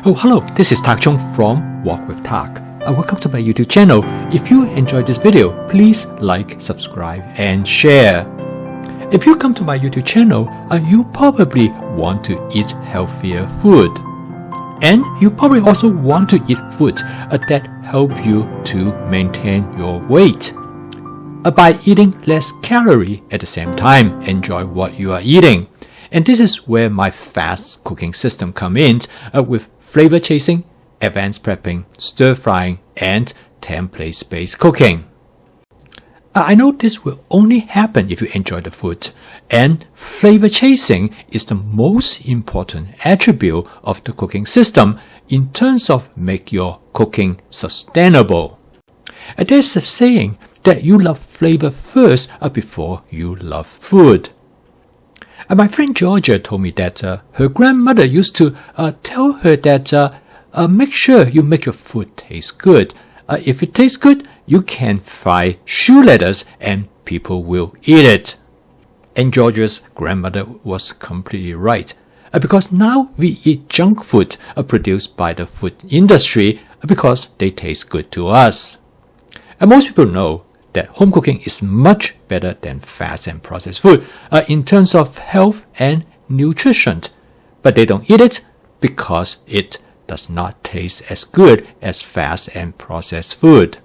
Oh, hello, this is Tak Chung from Walk with Tak. Welcome to my YouTube channel. If you enjoyed this video, please like, subscribe, and share. If you come to my YouTube channel, you probably want to eat healthier food. And you probably also want to eat food that help you to maintain your weight. By eating less calorie at the same time, enjoy what you are eating. And this is where my fast cooking system comes in with flavor chasing, advanced prepping, stir frying, and template-based cooking. I know this will only happen if you enjoy the food, and flavor chasing is the most important attribute of the cooking system in terms of make your cooking sustainable. There's a saying that you love flavor first before you love food. My friend Georgia told me that her grandmother used to tell her that make sure you make your food taste good. If it tastes good, you can fry shoe leathers and people will eat it. And Georgia's grandmother was completely right. Because now we eat junk food produced by the food industry because they taste good to us. And most people know that home cooking is much better than fast and processed food in terms of health and nutrition. But they don't eat it because it does not taste as good as fast and processed food.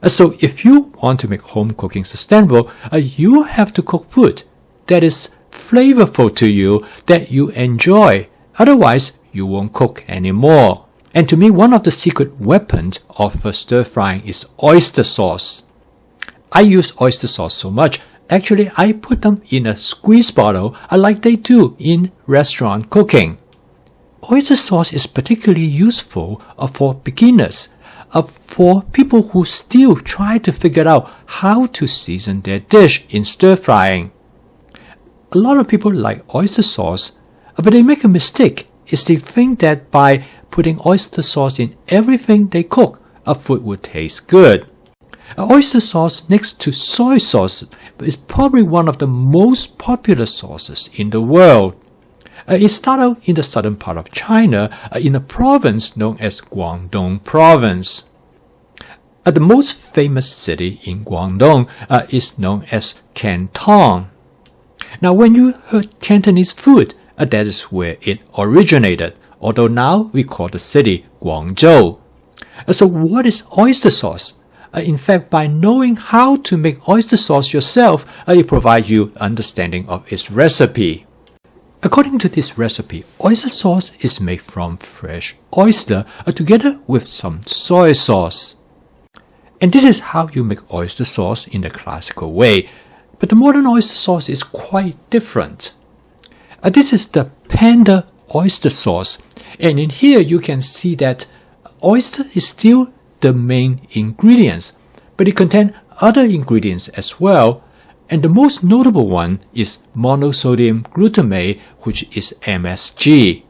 So if you want to make home cooking sustainable, you have to cook food that is flavorful to you, that you enjoy. Otherwise, you won't cook anymore. And to me, one of the secret weapons of stir frying is oyster sauce. I use oyster sauce so much. Actually, I put them in a squeeze bottle like they do in restaurant cooking. Oyster sauce is particularly useful for beginners, for people who still try to figure out how to season their dish in stir frying. A lot of people like oyster sauce, but they make a mistake is they think that by putting oyster sauce in everything they cook, food will taste good. Oyster sauce next to soy sauce is probably one of the most popular sauces in the world. It started in the southern part of China in a province known as Guangdong Province. The most famous city in Guangdong is known as Canton. Now when you heard Cantonese food, that is where it originated, although now we call the city Guangzhou. So what is oyster sauce? In fact, by knowing how to make oyster sauce yourself, it provides you understanding of its recipe. According to this recipe, oyster sauce is made from fresh oyster together with some soy sauce. And this is how you make oyster sauce in the classical way. But the modern oyster sauce is quite different. This is the panda oyster sauce. And in here you can see that oyster is still the main ingredients, but it contains other ingredients as well, and the most notable one is monosodium glutamate, which is MSG.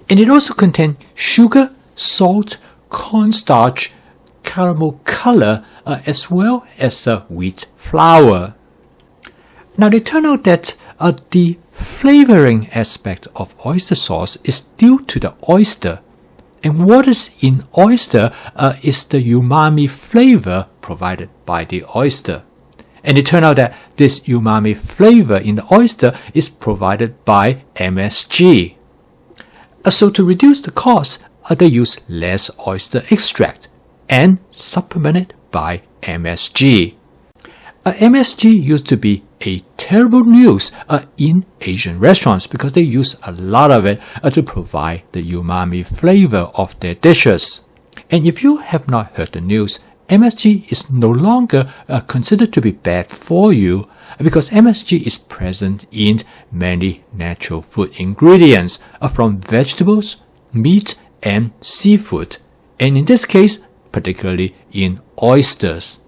And it also contains sugar, salt, cornstarch, caramel color, as well as wheat flour. Now it turned out that the flavoring aspect of oyster sauce is due to the oyster. And what is in oyster is the umami flavor provided by the oyster. And it turned out that this umami flavor in the oyster is provided by MSG. So to reduce the cost, they use less oyster extract and supplement it by MSG. MSG used to be a terrible news in Asian restaurants because they use a lot of it to provide the umami flavor of their dishes. And if you have not heard the news, MSG is no longer considered to be bad for you because MSG is present in many natural food ingredients from vegetables, meat, and seafood. And in this case, particularly in oysters.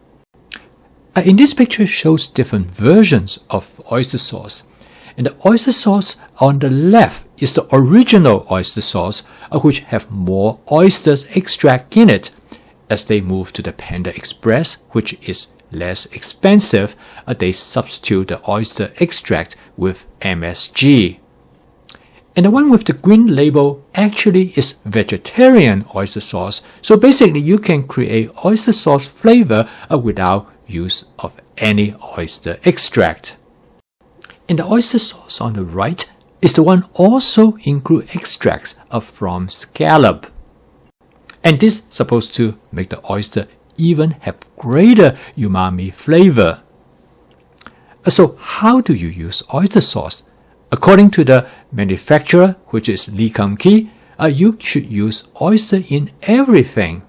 In this picture shows different versions of oyster sauce. And the oyster sauce on the left is the original oyster sauce, which have more oysters extract in it. As they move to the Panda Express, which is less expensive, they substitute the oyster extract with MSG. And the one with the green label actually is vegetarian oyster sauce. So basically you can create oyster sauce flavor without use of any oyster extract. And the oyster sauce on the right is the one also include extracts from scallop. And this is supposed to make the oyster even have greater umami flavor. So how do you use oyster sauce? According to the manufacturer, which is Lee Kum-Kee, you should use oyster in everything.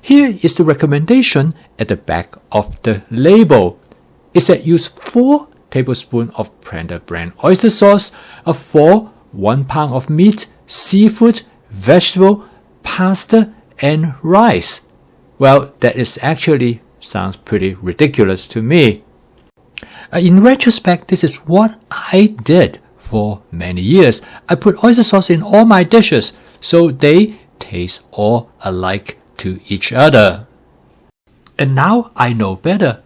Here is the recommendation at the back of the label. It said use 4 tablespoons of Prender brand oyster sauce for 1 pound of meat, seafood, vegetable, pasta, and rice. Well, that is actually sounds pretty ridiculous to me. In retrospect, this is what I did for many years. I put oyster sauce in all my dishes, so they taste all alike to each other. And now I know better.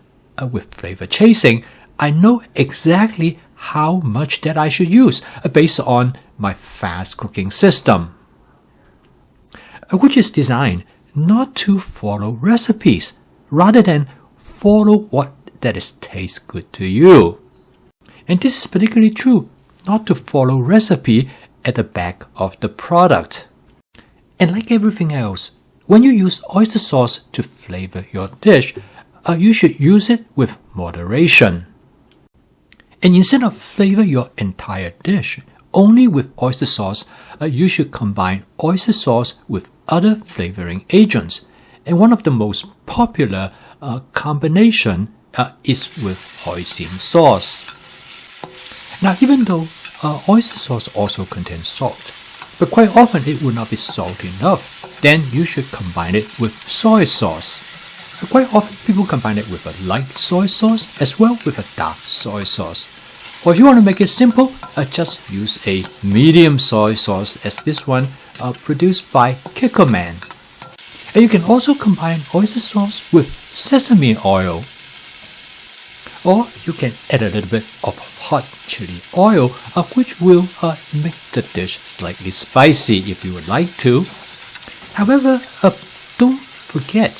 With flavor chasing, I know exactly how much that I should use based on my fast cooking system, which is designed not to follow recipes, rather than follow what that is tastes good to you. And this is particularly true not to follow recipe at the back of the product. And like everything else, when you use oyster sauce to flavor your dish, you should use it with moderation. And instead of flavor your entire dish only with oyster sauce, you should combine oyster sauce with other flavoring agents. And one of the most popular combination is with hoisin sauce. Now, even though oyster sauce also contains salt, but quite often it will not be salty enough, then you should combine it with soy sauce. Quite often people combine it with a light soy sauce as well with a dark soy sauce. Or if you want to make it simple, just use a medium soy sauce as this one produced by Kikkoman. And you can also combine oyster sauce with sesame oil. Or you can add a little bit of hot chili oil, which will make the dish slightly spicy if you would like to. However, don't forget,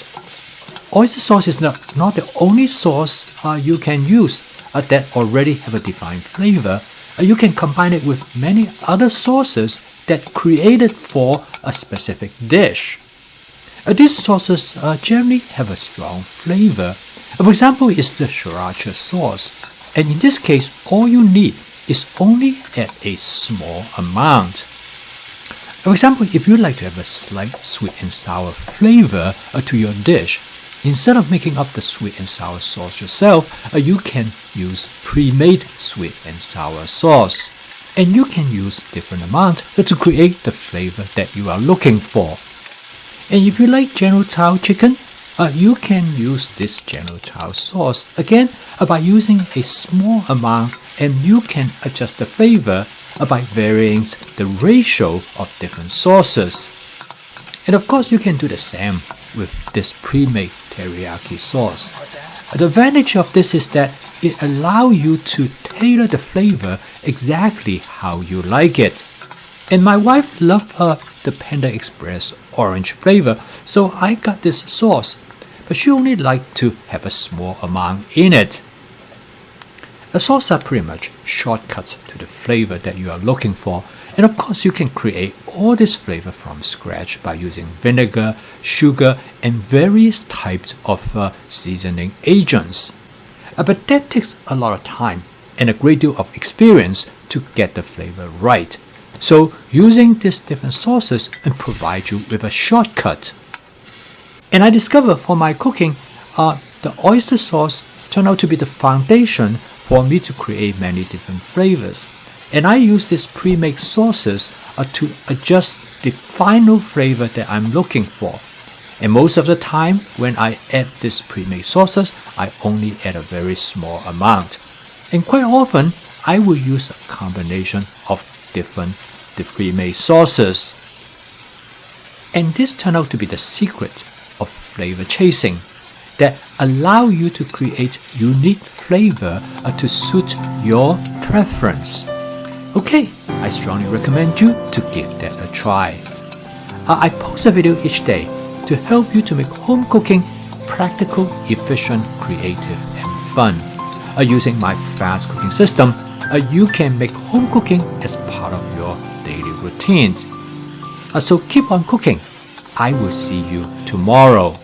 oyster sauce is not the only sauce you can use that already have a defined flavor. You can combine it with many other sauces that created for a specific dish. These sauces generally have a strong flavor. For example, is the sriracha sauce, and in this case, all you need is only add a small amount. For example, if you like to have a slight sweet and sour flavor to your dish, instead of making up the sweet and sour sauce yourself, you can use pre-made sweet and sour sauce. And you can use different amounts to create the flavor that you are looking for. And if you like General Tso chicken, you can use this General Tso sauce again by using a small amount, and you can adjust the flavor by varying the ratio of different sauces. And of course, you can do the same with this pre-made teriyaki sauce. The advantage of this is that it allows you to tailor the flavor exactly how you like it. And my wife loved the Panda Express orange flavor, so I got this sauce, but she only liked to have a small amount in it. The sauces are pretty much shortcuts to the flavor that you are looking for, and of course you can create all this flavor from scratch by using vinegar, sugar, and various types of seasoning agents. But that takes a lot of time and a great deal of experience to get the flavor right. So using these different sauces and provide you with a shortcut. And I discovered for my cooking, the oyster sauce turned out to be the foundation for me to create many different flavors. And I use these pre-made sauces to adjust the final flavor that I'm looking for. And most of the time, when I add these pre-made sauces, I only add a very small amount. And quite often, I will use a combination of different pre-made sauces. And this turned out to be the secret of flavor chasing that allow you to create unique flavor to suit your preference. Okay, I strongly recommend you to give that a try. I post a video each day to help you to make home cooking practical, efficient, creative, and fun. Using my fast cooking system, you can make home cooking as part of your daily routines. So keep on cooking. I will see you tomorrow.